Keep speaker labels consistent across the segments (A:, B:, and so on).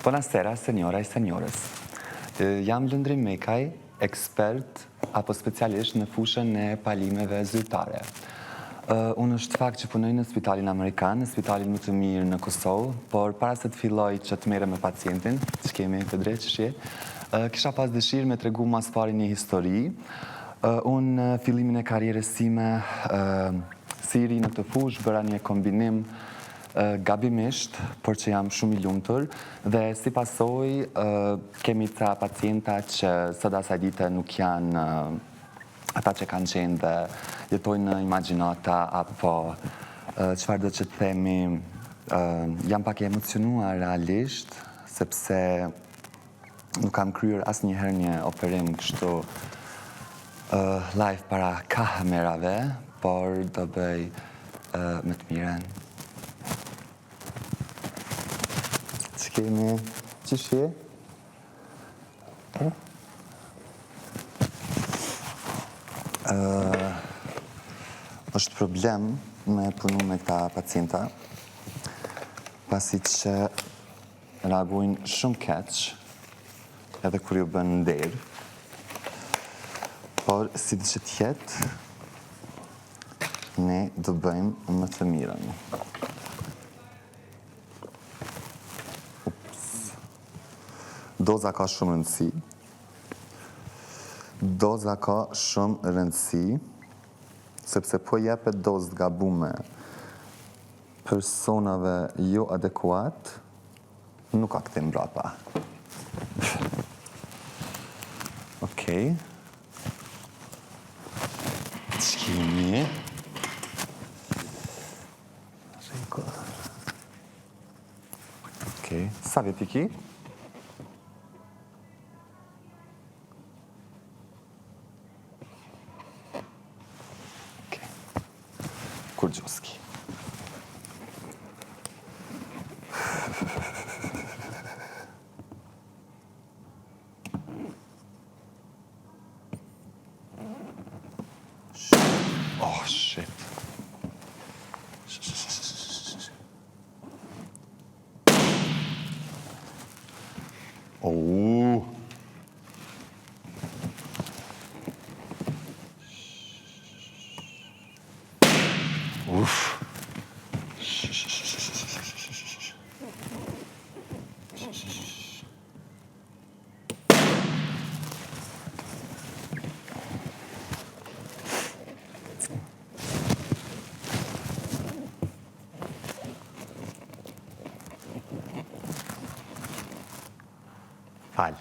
A: Buonasera, senjora e senjores. Jam Lëndrim Mekaj, ekspert apo specialisht në fushën e palimeve zyrtare. Unë është fakt që punoj në spitalin Amerikan, në spitalin më të mirë në Kosovë, por para se të filloj që të mere me pacientin, që kemi të drejtë që shje, kisha pas dëshirë me tregu mas pari një histori. Unë fillimin e karrierës time, si ri në këtë fushë, bëra një kombinim gabimisht, por që jam shumë i lumtur, dhe si pasoj kemi ca pacienta që sot asaj dite nuk janë ata që kanë qenë dhe jetojnë në imagjinata apo çfarë do që të themi, jam pak e emocionuar realisht, sepse nuk kam kryer asnjëherë një operim kështu live para kamerave, por do bëj me të miren. Kemi që shje? është problem me punu me këta pacienta, pasi që reagojnë shumë keq, edhe kur ju bën nder, por si të që tjetë, ne do bëjmë më të mirën. Doza ka shumë rëndësi. Doza ka shumë rëndësi, sepse po jepet dozë gabume personave jo adekuat, nuk ka këtim brapa. Okej. Qkimi. Okej. Sa vjeti ki? Kurgjoski. Oh, shit. Oh. Uff. Fal.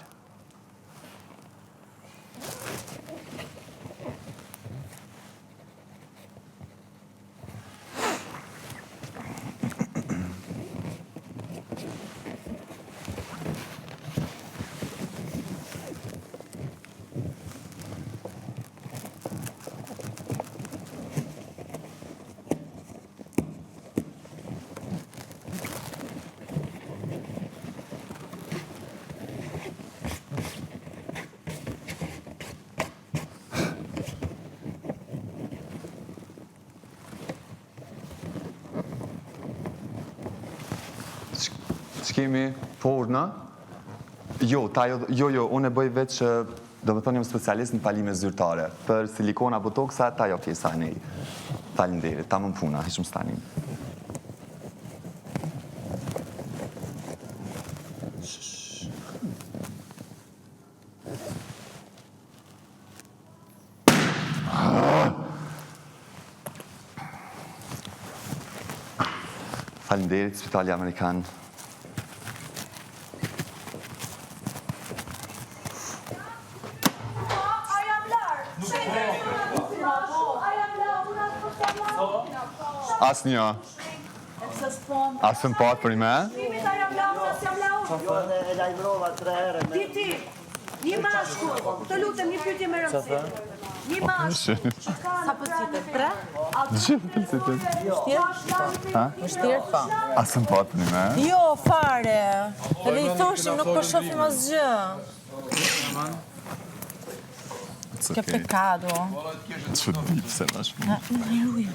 A: Kemi po urna? Jo, unë e bëj veç që do më thonë jam specialist në palime zyrtare. Për silikona, botoksa, ta jo pjesa e nej. Falinderit, ta më puna, ishëm stanim. Falinderit, Spitali Amerikan. Asnjë. Asën pat për me?
B: E lajmërova 3 herë.
C: Ti, një mashkull, të lutem një pyetje me rëndësi. Një mashkull, që ka
D: Sa pëcitet? 3?
A: Gjithë pëcitet.
D: Vështirë pa.
A: Asën pat për me?
D: Jo, fare. Edhe i thoshim nuk po shohim asgjë. Che peccato.
A: Që dipë se ma shumë.
D: Në rujo.